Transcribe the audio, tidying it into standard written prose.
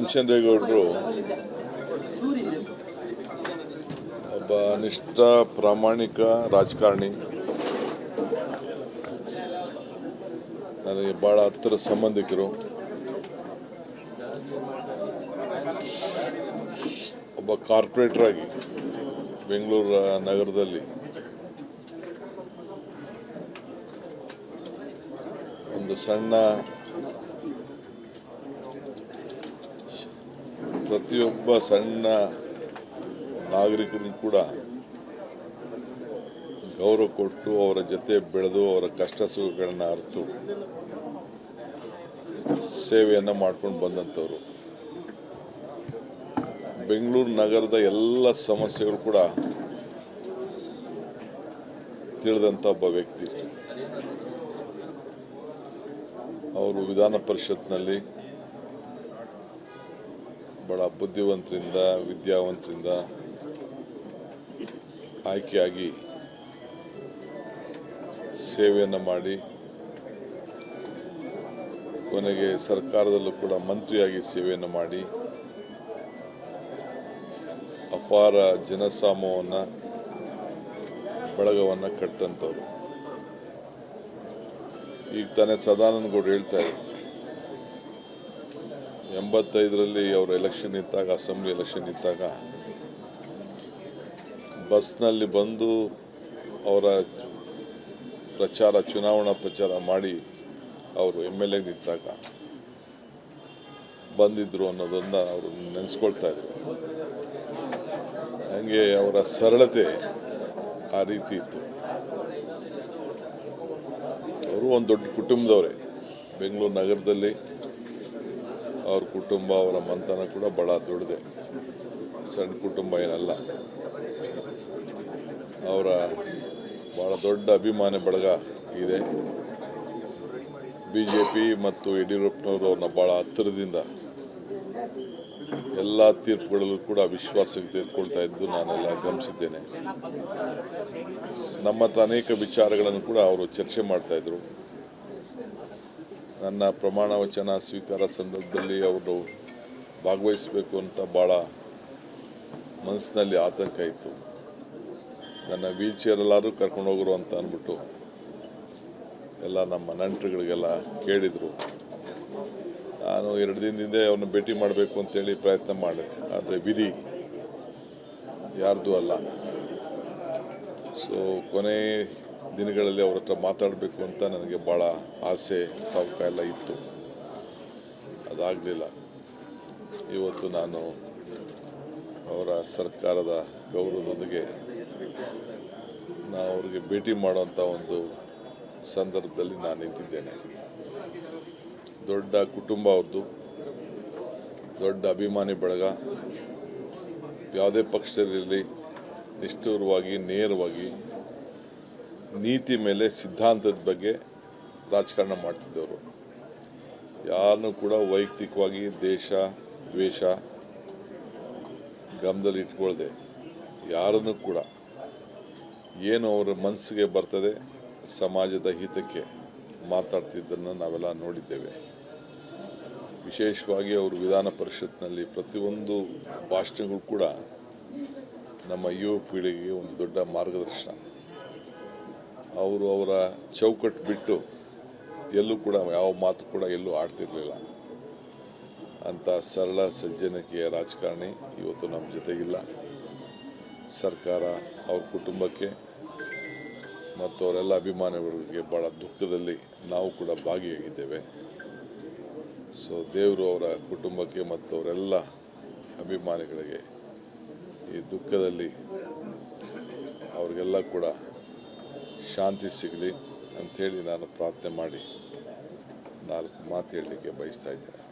ಬನ್ಚಂದ್ರೇಗೌಡರು ಒಬ್ಬ ನಿಷ್ಠ ಪ್ರಾಮಾಣಿಕ ರಾಜಕಾರಣಿ. ನನಗೆ ಭಾಳ ಹತ್ತಿರ ಸಂಬಂಧಿಕರು. ಒಬ್ಬ ಕಾರ್ಪೊರೇಟರ್ ಆಗಿ ಬೆಂಗಳೂರು ನಗರದಲ್ಲಿ ಒಂದು ಸಣ್ಣ ಪ್ರತಿಯೊಬ್ಬ ಸಣ್ಣ ನಾಗರಿಕರಿಗೂ ಕೂಡ ಗೌರವ ಕೊಟ್ಟು ಅವರ ಜೊತೆ ಬೆಳೆದು ಅವರ ಕಷ್ಟ ಸುಖಗಳನ್ನು ಅರಿತು ಸೇವೆಯನ್ನು ಮಾಡ್ಕೊಂಡು ಬಂದಂಥವ್ರು. ಬೆಂಗಳೂರು ನಗರದ ಎಲ್ಲ ಸಮಸ್ಯೆಗಳು ಕೂಡ ತಿಳಿದಂಥ ಒಬ್ಬ ವ್ಯಕ್ತಿ. ಅವರು ವಿಧಾನ ಪರಿಷತ್ನಲ್ಲಿ ಬಹಳ ಬುದ್ಧಿವಂತರಿಂದ ವಿದ್ಯಾವಂತರಿಂದ ಆಯ್ಕೆಯಾಗಿ ಸೇವೆಯನ್ನು ಮಾಡಿ ಕೊನೆಗೆ ಸರ್ಕಾರದಲ್ಲೂ ಕೂಡ ಮಂತ್ರಿಯಾಗಿ ಸೇವೆಯನ್ನು ಮಾಡಿ ಅಪಾರ ಜನಸಾಮವನ್ನು ಬಳಗವನ್ನು ಕಟ್ಟಂಥವ್ರು. ಈಗ ತಾನೇ ಸದಾನಂದ ಗೌಡ ಹೇಳ್ತಾ ಇದ್ರು, 85ರಲ್ಲಿ ಅವರು ಎಲೆಕ್ಷನ್ ನಿಂತಾಗ, ಅಸೆಂಬ್ಲಿ ಎಲೆಕ್ಷನ್ ನಿಂತಾಗ ಬಸ್ನಲ್ಲಿ ಬಂದು ಅವರ ಚುನಾವಣಾ ಪ್ರಚಾರ ಮಾಡಿ ಅವರು MLA ನಿಂತಾಗ ಬಂದಿದ್ರು ಅನ್ನೋದನ್ನು ಅವರು ನೆನೆಸ್ಕೊಳ್ತಾ ಇದ್ರು. ಹಂಗೆ ಅವರ ಸರಳತೆ ಆ ರೀತಿ ಇತ್ತು. ಅವರು ಒಂದು ದೊಡ್ಡ ಕುಟುಂಬದವರೇ. ಬೆಂಗಳೂರು ನಗರದಲ್ಲಿ ಅವ್ರ ಕುಟುಂಬ, ಅವರ ಮಂತನ ಕೂಡ ಭಾಳ ದೊಡ್ಡದೆ, ಸಣ್ಣ ಕುಟುಂಬ ಏನಲ್ಲ. ಅವರ ಭಾಳ ದೊಡ್ಡ ಅಭಿಮಾನಿ ಬಳಗ ಇದೆ. BJP ಮತ್ತು ಯಡಿಯೂರಪ್ಪನವರು ಅವ್ರನ್ನ ಭಾಳ ಹತ್ತಿರದಿಂದ ಎಲ್ಲ ತೀರ್ಪುಗಳಲ್ಲೂ ಕೂಡ ವಿಶ್ವಾಸಕ್ಕೆ ತೆಗೆದುಕೊಳ್ತಾ ಇದ್ದು ನಾನೆಲ್ಲ ಗಮನಿಸಿದ್ದೇನೆ. ನಮ್ಮ ಹತ್ರ ಅನೇಕ ವಿಚಾರಗಳನ್ನು ಕೂಡ ಅವರು ಚರ್ಚೆ ಮಾಡ್ತಾಯಿದ್ರು. ನನ್ನ ಪ್ರಮಾಣ ವಚನ ಸ್ವೀಕಾರ ಸಂದರ್ಭದಲ್ಲಿ ಅವರು ಭಾಗವಹಿಸಬೇಕು ಅಂತ ಭಾಳ ಮನಸ್ಸಿನಲ್ಲಿ ಆತಂಕ ಇತ್ತು. ನನ್ನ ವೀಲ್ ಚೇರಲ್ಲಾದರೂ ಕರ್ಕೊಂಡು ಹೋಗರು ಅಂತ ಅಂದ್ಬಿಟ್ಟು ಎಲ್ಲ ನಮ್ಮ ನೆಂಟರುಗಳಿಗೆಲ್ಲ ಕೇಳಿದರು. ನಾನು 2 ದಿನದಿಂದ ಅವ್ರನ್ನ ಭೇಟಿ ಮಾಡಬೇಕು ಅಂತೇಳಿ ಪ್ರಯತ್ನ ಮಾಡಿದೆ. ಆದರೆ ವಿಧಿ ಯಾರ್ದು ಅಲ್ಲ. ಸೊ ಕೊನೆ ದಿನಗಳಲ್ಲಿ ಅವ್ರ ಹತ್ರ ಮಾತಾಡಬೇಕು ಅಂತ ನನಗೆ ಭಾಳ ಆಸೆ ತವಕ ಎಲ್ಲ ಇತ್ತು. ಅದಾಗಲಿಲ್ಲ. ಇವತ್ತು ನಾನು ಅವರ ಸರ್ಕಾರದ ಗೌರವದೊಂದಿಗೆ ನಾವು ಅವ್ರಿಗೆ ಭೇಟಿ ಮಾಡೋಂಥ ಒಂದು ಸಂದರ್ಭದಲ್ಲಿ ನಾನು ನಿಂತಿದ್ದೇನೆ. ದೊಡ್ಡ ಕುಟುಂಬ ಅವ್ರದ್ದು, ದೊಡ್ಡ ಅಭಿಮಾನಿ ಬಳಗ. ಯಾವುದೇ ಪಕ್ಷದಲ್ಲಿ ನಿಷ್ಠುರವಾಗಿ, ನೇರವಾಗಿ, ನೀತಿ ಮೇಲೆ, ಸಿದ್ಧಾಂತದ ಬಗ್ಗೆ ರಾಜಕಾರಣ ಮಾಡ್ತಿದ್ದವರು. ಯಾರನ್ನೂ ಕೂಡ ವೈಯಕ್ತಿಕವಾಗಿ ದೇಶ ದ್ವೇಷ ಗಮನದಲ್ಲಿ ಇಟ್ಕೊಳ್ದೆ ಯಾರನ್ನೂ ಕೂಡ ಏನು ಅವರ ಮನಸ್ಸಿಗೆ ಬರ್ತದೆ ಸಮಾಜದ ಹಿತಕ್ಕೆ ಮಾತಾಡ್ತಿದ್ದನ್ನು ನಾವೆಲ್ಲ ನೋಡಿದ್ದೇವೆ. ವಿಶೇಷವಾಗಿ ಅವರು ವಿಧಾನ ಪರಿಷತ್ನಲ್ಲಿ ಪ್ರತಿಯೊಂದು ಭಾಷಣಗಳು ಕೂಡ ನಮ್ಮ ಯುವ ಪೀಳಿಗೆಗೆ ಒಂದು ದೊಡ್ಡ ಮಾರ್ಗದರ್ಶನ. ಅವರು ಅವರ ಚೌಕಟ್ಟು ಬಿಟ್ಟು ಎಲ್ಲೂ ಕೂಡ ಯಾವ ಮಾತು ಕೂಡ ಎಲ್ಲೂ ಆಡ್ತಿರಲಿಲ್ಲ. ಅಂಥ ಸರಳ ಸಜ್ಜನಿಕೆಯ ರಾಜಕಾರಣಿ ಇವತ್ತು ನಮ್ಮ ಜೊತೆಗಿಲ್ಲ. ಸರ್ಕಾರ ಅವ್ರ ಕುಟುಂಬಕ್ಕೆ ಮತ್ತು ಅವರೆಲ್ಲ ಅಭಿಮಾನಿಗಳಿಗೆ ಭಾಳ ದುಃಖದಲ್ಲಿ ನಾವು ಕೂಡ ಭಾಗಿಯಾಗಿದ್ದೇವೆ. ಸೊ ದೇವರು ಅವರ ಕುಟುಂಬಕ್ಕೆ ಮತ್ತು ಅವರೆಲ್ಲ ಅಭಿಮಾನಿಗಳಿಗೆ ಈ ದುಃಖದಲ್ಲಿ ಅವ್ರಿಗೆಲ್ಲ ಕೂಡ ಶಾಂತಿ ಸಿಗಲಿ ಅಂಥೇಳಿ ನಾನು ಪ್ರಾರ್ಥನೆ ಮಾಡಿ 4 ಮಾತು ಹೇಳಲಿಕ್ಕೆ ಬಯಸ್ತಾ ಇದ್ದೇನೆ.